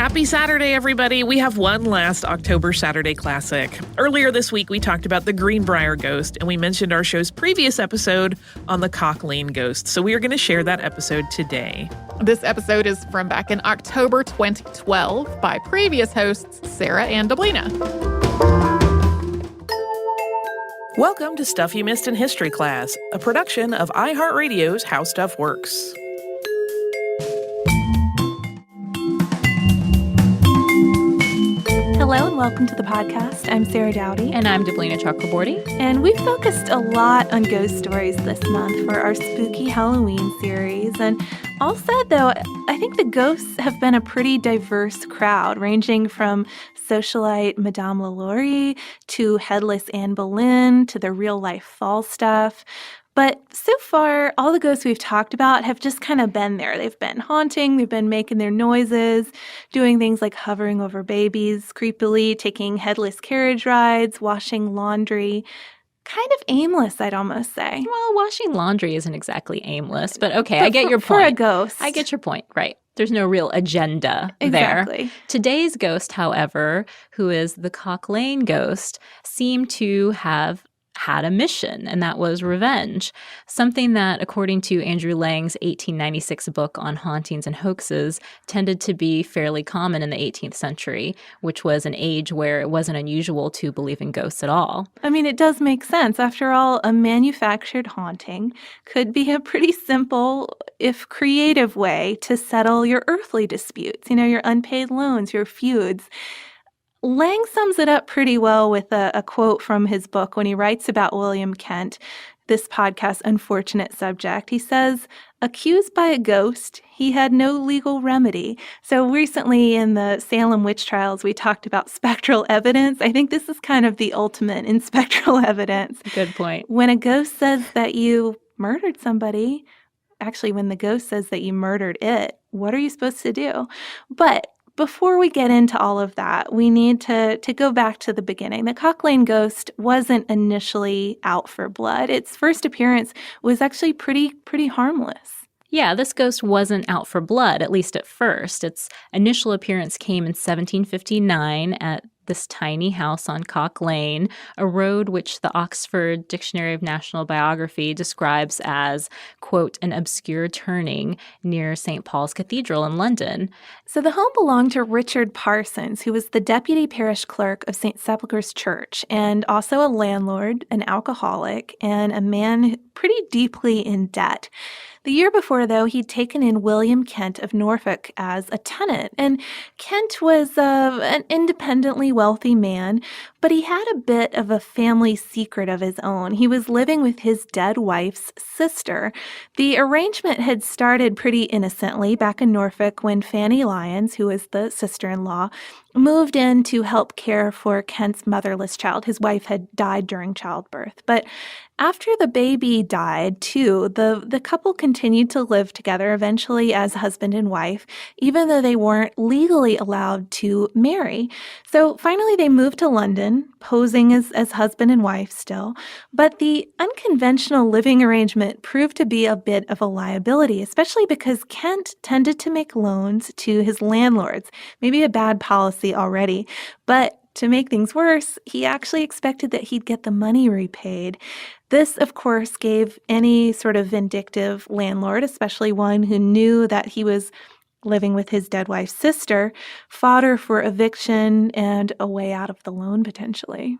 Happy Saturday, everybody. We have one last October Saturday classic. Earlier this week, we talked about the Greenbrier ghost, and we mentioned our show's previous episode on the Cock Lane ghost. So we are going to share that episode today. This episode is from back in October 2012 by previous hosts Sarah and Deblina. Welcome to Stuff You Missed in History Class, a production of iHeartRadio's How Stuff Works. Hello and welcome to the podcast. I'm Sarah Dowdy. And I'm Deblina Chakraborty. And we've focused a lot on ghost stories this month for our spooky Halloween series. And all said, though, I think the ghosts have been a pretty diverse crowd, ranging from socialite Madame LaLaurie to headless Anne Boleyn to the real-life Falstaff. But so far, all the ghosts we've talked about have just kind of been there. They've been haunting, they've been making their noises, doing things like hovering over babies creepily, taking headless carriage rides, washing laundry. Kind of aimless, I'd almost say. Well, washing laundry isn't exactly aimless, but okay, I get your point. For a ghost. I get your point, right. There's no real agenda exactly. there. Today's ghost, however, who is the Cock Lane ghost, seemed to have had a mission, and that was revenge. Something that, according to Andrew Lang's 1896 book on hauntings and hoaxes, tended to be fairly common in the 18th century, which was an age where it wasn't unusual to believe in ghosts at all. I mean, it does make sense. After all, a manufactured haunting could be a pretty simple, if creative way to settle your earthly disputes, your unpaid loans, your feuds. Lang sums it up pretty well with a quote from his book when he writes about William Kent, this podcast's unfortunate subject. He says, accused by a ghost, he had no legal remedy. So recently in the Salem witch trials, we talked about spectral evidence. I think this is kind of the ultimate in spectral evidence. Good point. When a ghost says that you murdered somebody, actually when the ghost says that you murdered it, what are you supposed to do? But before we get into all of that, we need to go back to the beginning. The Cock Lane ghost wasn't initially out for blood. Its first appearance was actually pretty harmless. Yeah, this ghost wasn't out for blood, at least at first. Its initial appearance came in 1759 at this tiny house on Cock Lane, a road which the Oxford Dictionary of National Biography describes as, quote, an obscure turning near St. Paul's Cathedral in London. So the home belonged to Richard Parsons, who was the deputy parish clerk of St. Sepulchre's Church, and also a landlord, an alcoholic, and a man pretty deeply in debt. The year before, though, he'd taken in William Kent of Norfolk as a tenant. And Kent was an independently wealthy man, but he had a bit of a family secret of his own. He was living with his dead wife's sister. The arrangement had started pretty innocently back in Norfolk when Fanny Lyons, who was the sister-in-law, moved in to help care for Kent's motherless child. His wife had died during childbirth. But after the baby died, too, the couple continued to live together, eventually as husband and wife, even though they weren't legally allowed to marry. So finally they moved to London, posing as husband and wife still. But the unconventional living arrangement proved to be a bit of a liability, especially because Kent tended to make loans to his landlords. Maybe a bad policy already, but to make things worse, he actually expected that he'd get the money repaid. This, of course, gave any sort of vindictive landlord, especially one who knew that he was living with his dead wife's sister, fodder for eviction and a way out of the loan potentially.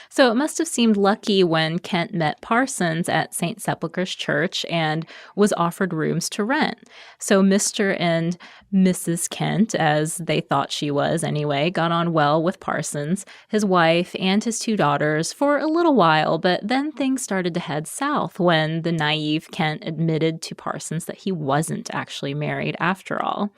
So it must have seemed lucky when Kent met Parsons at St. Sepulchre's Church and was offered rooms to rent. So Mr. and Mrs. Kent, as they thought she was anyway, got on well with Parsons, his wife, and his two daughters for a little while, but then things started to head south when the naive Kent admitted to Parsons that he wasn't actually married after all.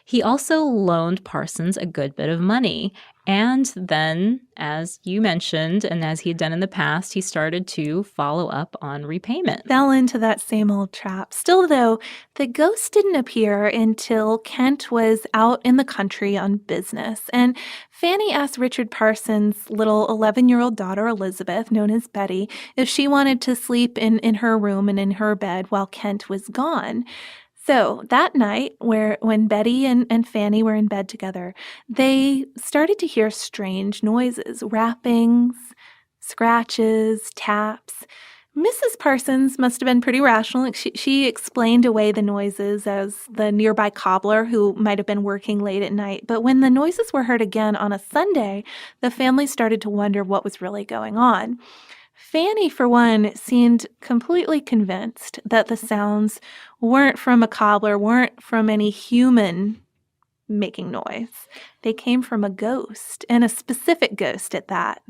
He also loaned Parsons a good bit of money. And then, as you mentioned, and as he had done in the past, he started to follow up on repayment. Fell into that same old trap. Still, though, the ghost didn't appear until Kent was out in the country on business. And Fanny asked Richard Parsons' little 11-year-old daughter, Elizabeth, known as Betty, if she wanted to sleep in her room and in her bed while Kent was gone. So that night, when Betty and Fanny were in bed together, they started to hear strange noises, rappings, scratches, taps. Mrs. Parsons must have been pretty rational. She explained away the noises as the nearby cobbler who might have been working late at night. But when the noises were heard again on a Sunday, the family started to wonder what was really going on. Fanny, for one, seemed completely convinced that the sounds weren't from a cobbler, weren't from any human making noise. They came from a ghost, and a specific ghost at that.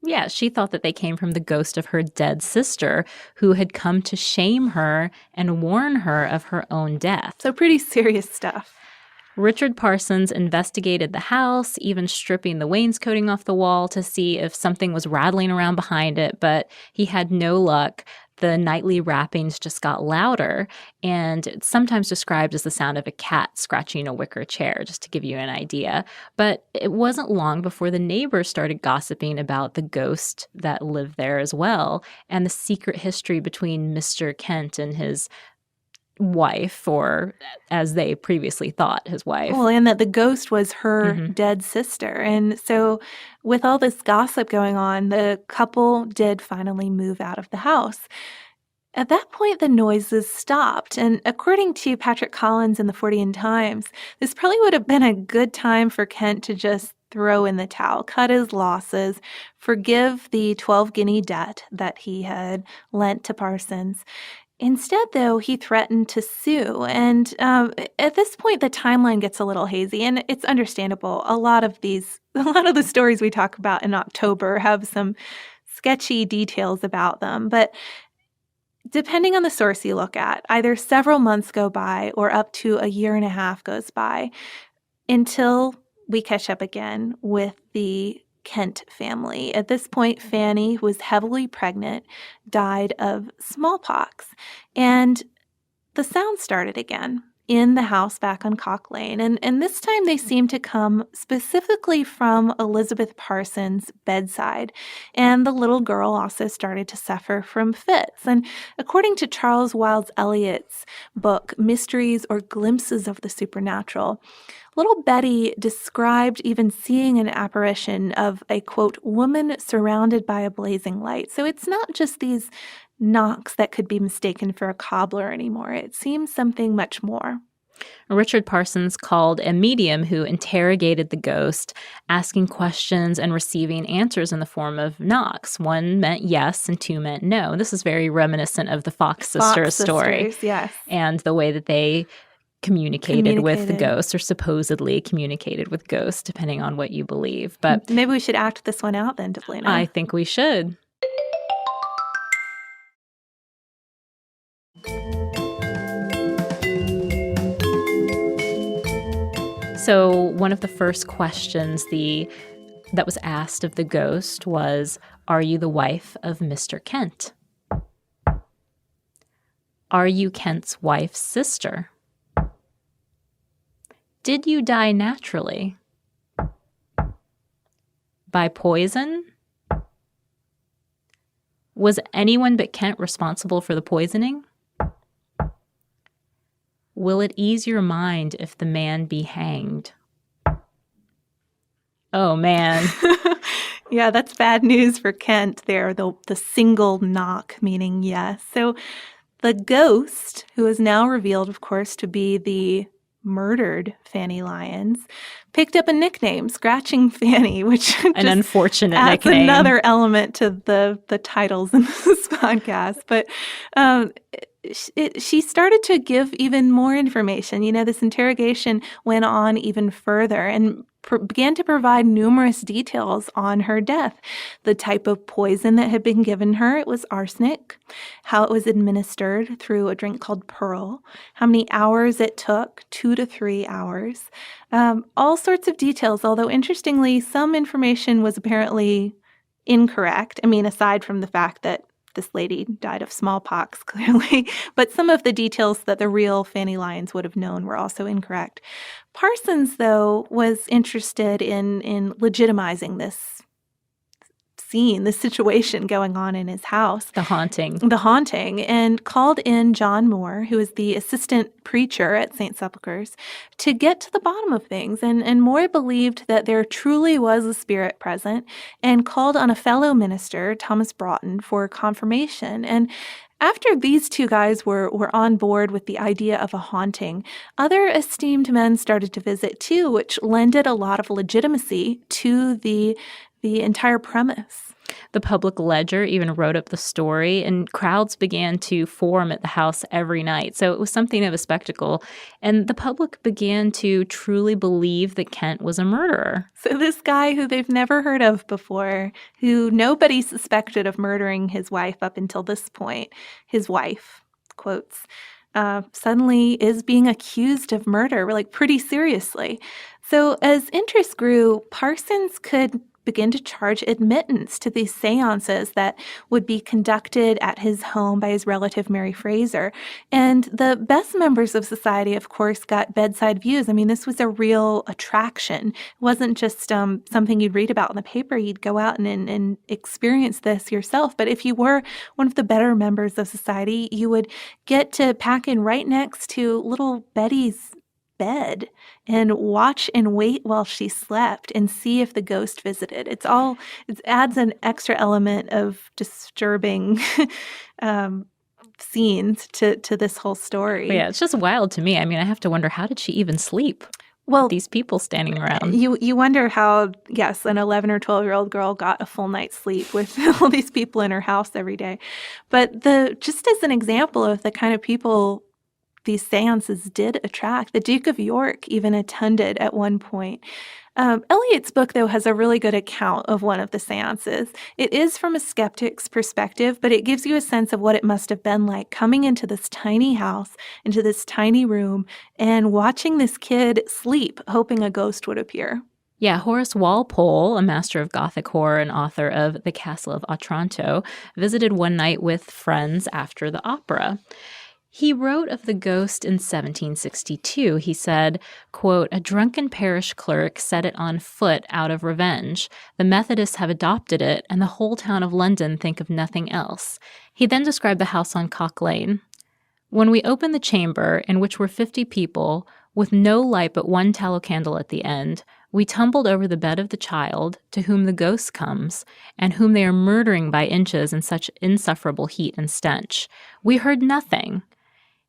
Yeah, she thought that they came from the ghost of her dead sister who had come to shame her and warn her of her own death. So pretty serious stuff. Richard Parsons investigated the house, even stripping the wainscoting off the wall to see if something was rattling around behind it, but he had no luck. The nightly rappings just got louder, and it's sometimes described as the sound of a cat scratching a wicker chair, just to give you an idea. But it wasn't long before the neighbors started gossiping about the ghost that lived there as well, and the secret history between Mr. Kent and his wife, or as they previously thought, his wife. Well, and that the ghost was her dead sister. And so with all this gossip going on, the couple did finally move out of the house. At that point, the noises stopped. And according to Patrick Collins in the Fortean Times, this probably would have been a good time for Kent to just throw in the towel, cut his losses, forgive the 12-guinea debt that he had lent to Parsons. Instead, though, he threatened to sue. And at this point, the timeline gets a little hazy, and it's understandable. A lot of the stories we talk about in October have some sketchy details about them. But depending on the source you look at, either several months go by or up to a year and a half goes by until we catch up again with the Kent family. At this point, Fanny, who was heavily pregnant, died of smallpox. And the sound started again in the house back on Cock Lane. And this time they seemed to come specifically from Elizabeth Parsons' bedside. And the little girl also started to suffer from fits. And according to Charles Wilde Elliott's book, Mysteries or Glimpses of the Supernatural, little Betty described even seeing an apparition of a, quote, woman surrounded by a blazing light. So it's not just these knocks that could be mistaken for a cobbler anymore. It seems something much more. Richard Parsons called a medium who interrogated the ghost, asking questions and receiving answers in the form of knocks. One meant yes and two meant no. This is very reminiscent of the Fox Sisters story. Yes. And the way that they communicated with the ghost, or supposedly communicated with ghosts, depending on what you believe. But maybe we should act this one out then, Deblina. I think we should. So one of the first questions that was asked of the ghost was, "Are you the wife of Mr. Kent? Are you Kent's wife's sister? Did you die naturally? By poison? Was anyone but Kent responsible for the poisoning? Will it ease your mind if the man be hanged?" Oh, man. Yeah, that's bad news for Kent there, the single knock meaning yes. So the ghost, who is now revealed, of course, to be the murdered Fanny Lyons, picked up a nickname, Scratching Fanny, which an unfortunate adds nickname. Another element to the titles in this podcast. But she started to give even more information. You know, this interrogation went on even further and began to provide numerous details on her death. The type of poison that had been given her, it was arsenic. How it was administered, through a drink called Pearl. How many hours it took, 2 to 3 hours. All sorts of details, although interestingly, some information was apparently incorrect. I mean, aside from the fact that this lady died of smallpox, clearly. But some of the details that the real Fanny Lyons would have known were also incorrect. Parsons, though, was interested in legitimizing this scene, this situation going on in his house. The haunting. The haunting, and called in John Moore, who is the assistant preacher at St. Sepulchre's, to get to the bottom of things. And Moore believed that there truly was a spirit present and called on a fellow minister, Thomas Broughton, for confirmation. And after these two guys were on board with the idea of a haunting, other esteemed men started to visit too, which lended a lot of legitimacy to the entire premise. The Public Ledger even wrote up the story, and crowds began to form at the house every night. So it was something of a spectacle. And the public began to truly believe that Kent was a murderer. So this guy who they've never heard of before, who nobody suspected of murdering his wife up until this point, his wife, quotes, suddenly is being accused of murder, like pretty seriously. So as interest grew, Parsons could begin to charge admittance to these seances that would be conducted at his home by his relative Mary Fraser. And the best members of society, of course, got bedside views. I mean, this was a real attraction. It wasn't just something you'd read about in the paper. You'd go out and experience this yourself. But if you were one of the better members of society, you would get to pack in right next to little Betty's bed and watch and wait while she slept and see if the ghost visited. It adds an extra element of disturbing scenes to this whole story. Yeah, it's just wild to me. I mean, I have to wonder, how did she even sleep? Well, these people standing around. You wonder how, yes, an 11 or 12-year-old girl got a full night's sleep with all these people in her house every day. But just as an example of the kind of people these seances did attract, the Duke of York even attended at one point. Eliot's book, though, has a really good account of one of the seances. It is from a skeptic's perspective, but it gives you a sense of what it must have been like coming into this tiny house, into this tiny room, and watching this kid sleep, hoping a ghost would appear. Yeah, Horace Walpole, a master of Gothic horror and author of The Castle of Otranto, visited one night with friends after the opera. He wrote of the ghost in 1762. He said, quote, "A drunken parish clerk set it on foot out of revenge. The Methodists have adopted it, and the whole town of London think of nothing else." He then described the house on Cock Lane. "When we opened the chamber, in which were 50 people, with no light but one tallow candle at the end, we tumbled over the bed of the child, to whom the ghost comes, and whom they are murdering by inches in such insufferable heat and stench. We heard nothing."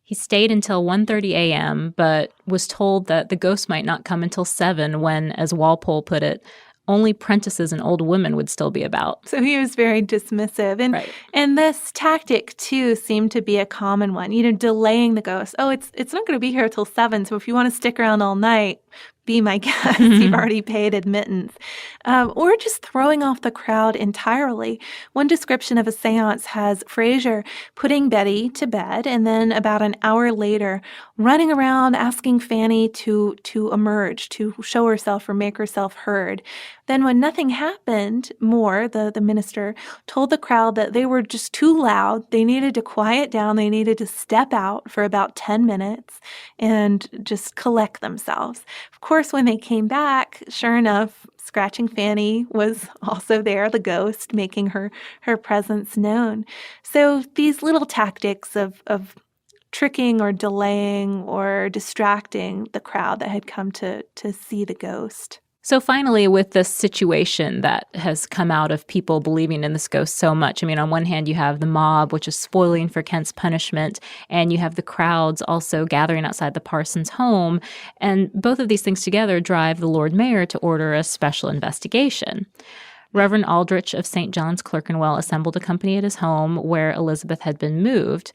He stayed until 1:30 a.m., but was told that the ghost might not come until 7 when, as Walpole put it, only prentices and old women would still be about. So he was very dismissive. And Right. and this tactic, too, seemed to be a common one, delaying the ghost. Oh, it's not going to be here till 7, so if you want to stick around all night, be my guest. You've already paid admittance. Or just throwing off the crowd entirely. One description of a seance has Fraser putting Betty to bed and then about an hour later running around asking Fanny to emerge, to show herself or make herself heard. Then when nothing happened, Moore, the minister, told the crowd that they were just too loud. They needed to quiet down. They needed to step out for about 10 minutes and just collect themselves. Of course, when they came back, sure enough, Scratching Fanny was also there, the ghost, making her presence known. So these little tactics of tricking or delaying or distracting the crowd that had come to see the ghost. So finally, with this situation that has come out of people believing in this ghost so much, I mean, on one hand, you have the mob, which is spoiling for Kent's punishment, and you have the crowds also gathering outside the parson's home. And both of these things together drive the Lord Mayor to order a special investigation. Reverend Aldrich of St. John's, Clerkenwell, assembled a company at his home where Elizabeth had been moved.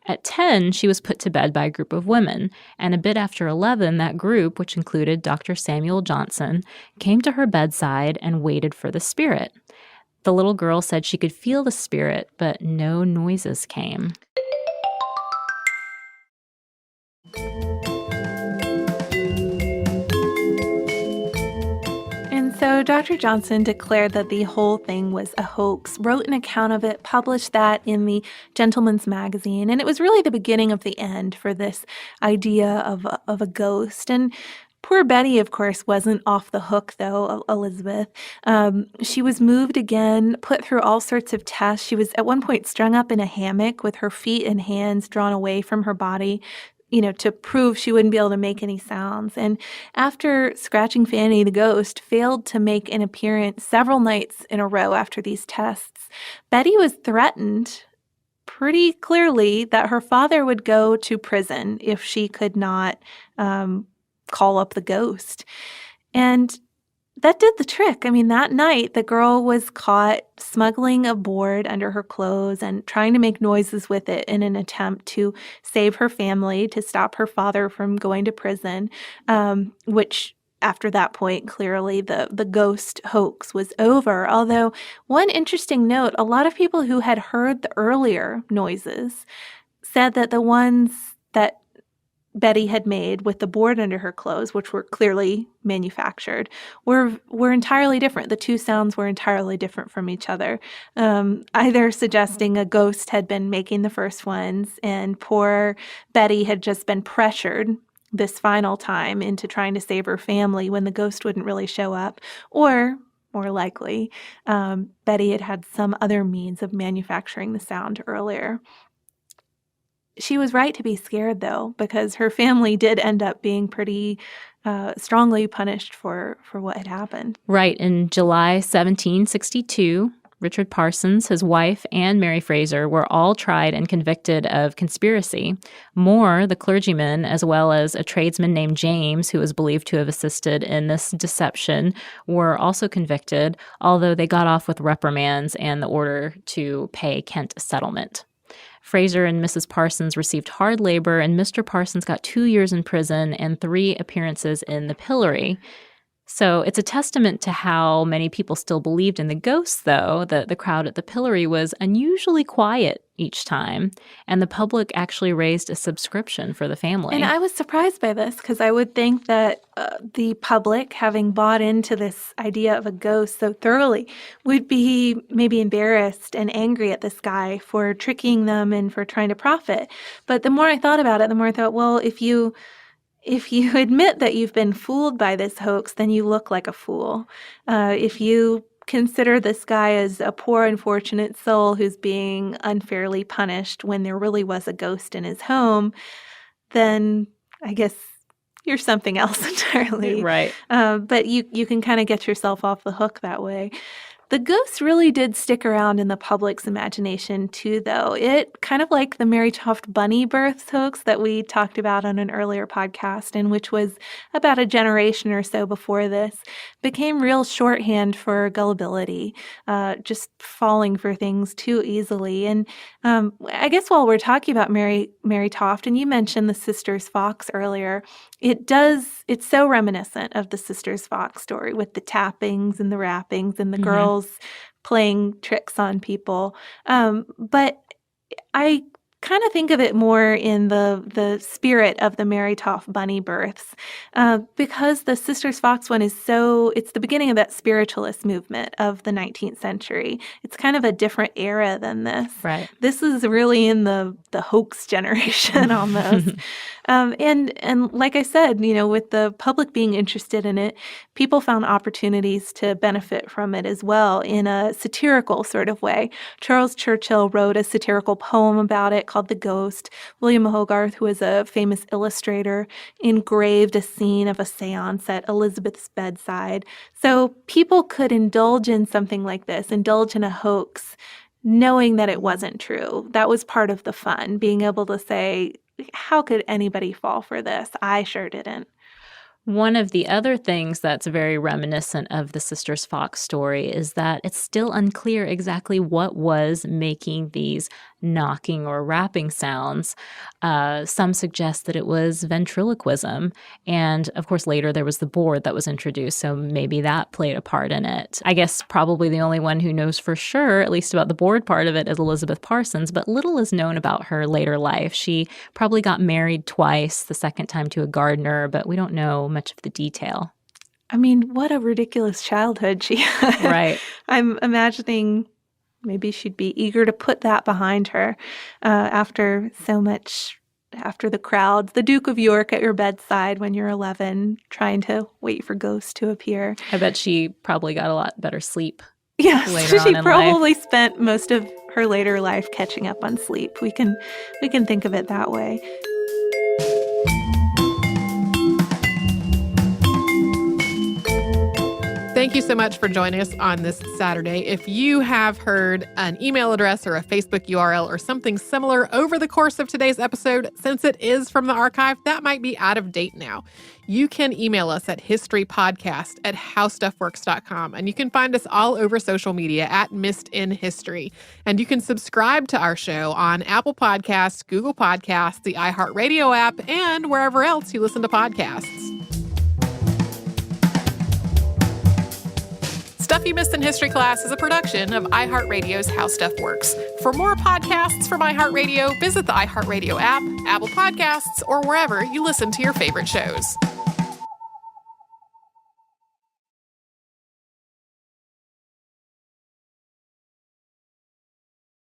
At 10, she was put to bed by a group of women, and a bit after 11, that group, which included Dr. Samuel Johnson, came to her bedside and waited for the spirit. The little girl said she could feel the spirit, but no noises came. So Dr. Johnson declared that the whole thing was a hoax, wrote an account of it, published that in the Gentleman's Magazine, and it was really the beginning of the end for this idea of a ghost. And Poor Betty, of course, wasn't off the hook, though, Elizabeth. She was moved again, put through all sorts of tests. She was at one point strung up in a hammock with her feet and hands drawn away from her body, to prove she wouldn't be able to make any sounds. And after Scratching Fanny the ghost failed to make an appearance several nights in a row after these tests, Betty was threatened pretty clearly that her father would go to prison if she could not call up the ghost. And that did the trick. I mean, that night, the girl was caught smuggling a board under her clothes and trying to make noises with it in an attempt to save her family, to stop her father from going to prison, which after that point, clearly the ghost hoax was over. Although, one interesting note, a lot of people who had heard the earlier noises said that the ones that Betty had made with the board under her clothes, which were clearly manufactured, were entirely different. The two sounds were entirely different from each other, either suggesting a ghost had been making the first ones and poor Betty had just been pressured this final time into trying to save her family when the ghost wouldn't really show up, or more likely, Betty had had some other means of manufacturing the sound earlier. She was right to be scared, though, because her family did end up being pretty strongly punished for what had happened. Right. In July 1762, Richard Parsons, his wife, and Mary Fraser were all tried and convicted of conspiracy. Moore, the clergyman, as well as a tradesman named James, who was believed to have assisted in this deception, were also convicted, although they got off with reprimands and the order to pay Kent a settlement. Fraser and Mrs. Parsons received hard labor, and Mr. Parsons got 2 years in prison and 3 appearances in the pillory. So it's a testament to how many people still believed in the ghosts, though, that the crowd at the pillory was unusually quiet each time, and the public actually raised a subscription for the family. And I was surprised by this because I would think that the public, having bought into this idea of a ghost so thoroughly, would be maybe embarrassed and angry at this guy for tricking them and for trying to profit. But the more I thought about it, the more I thought, well, if you admit that you've been fooled by this hoax, then you look like a fool. If you consider this guy as a poor, unfortunate soul who's being unfairly punished when there really was a ghost in his home, then I guess you're something else entirely. Right. But you can kind of get yourself off the hook that way. The ghost really did stick around in the public's imagination, too, though. It, kind of like the Mary Toft bunny births hoax that we talked about on an earlier podcast, and which was about a generation or so before this, became real shorthand for gullibility, just falling for things too easily. And I guess while we're talking about Mary Toft, and you mentioned the Sisters Fox earlier, it's so reminiscent of the Sisters Fox story with the tappings and the rappings and the girls playing tricks on people. But I kind of think of it more in the spirit of the Mary Toft bunny births, because the Sisters Fox one it's the beginning of that spiritualist movement of the 19th century. It's kind of a different era than this. Right. This is really in the hoax generation almost. And like I said, with the public being interested in it, people found opportunities to benefit from it as well in a satirical sort of way. Charles Churchill wrote a satirical poem about it called The Ghost. William Hogarth, who was a famous illustrator, engraved a scene of a seance at Elizabeth's bedside. So people could indulge in something like this, indulge in a hoax, knowing that it wasn't true. That was part of the fun, being able to say, how could anybody fall for this? I sure didn't. One of the other things that's very reminiscent of the Sisters Fox story is that it's still unclear exactly what was making these knocking or rapping sounds. Some suggest that it was ventriloquism. And of course, later there was the board that was introduced, so maybe that played a part in it. I guess probably the only one who knows for sure, at least about the board part of it, is Elizabeth Parsons, but little is known about her later life. She probably got married twice, the second time to a gardener, but we don't know much of the detail. I mean, what a ridiculous childhood she had. Right. I'm imagining maybe she'd be eager to put that behind her after so much after the crowds, the Duke of York at your bedside when you're 11, trying to wait for ghosts to appear. I bet she probably got a lot better sleep. Yes, later she on in probably spent most of her later life catching up on sleep. We can think of it that way. Thank you so much for joining us on this Saturday. If you have heard an email address or a Facebook URL or something similar over the course of today's episode, since it is from the archive, that might be out of date now. You can email us at historypodcast@howstuffworks.com, and you can find us all over social media at Missed in History. And you can subscribe to our show on Apple Podcasts, Google Podcasts, the iHeartRadio app, and wherever else you listen to podcasts. Stuff You Missed in History Class is a production of iHeartRadio's How Stuff Works. For more podcasts from iHeartRadio, visit the iHeartRadio app, Apple Podcasts, or wherever you listen to your favorite shows.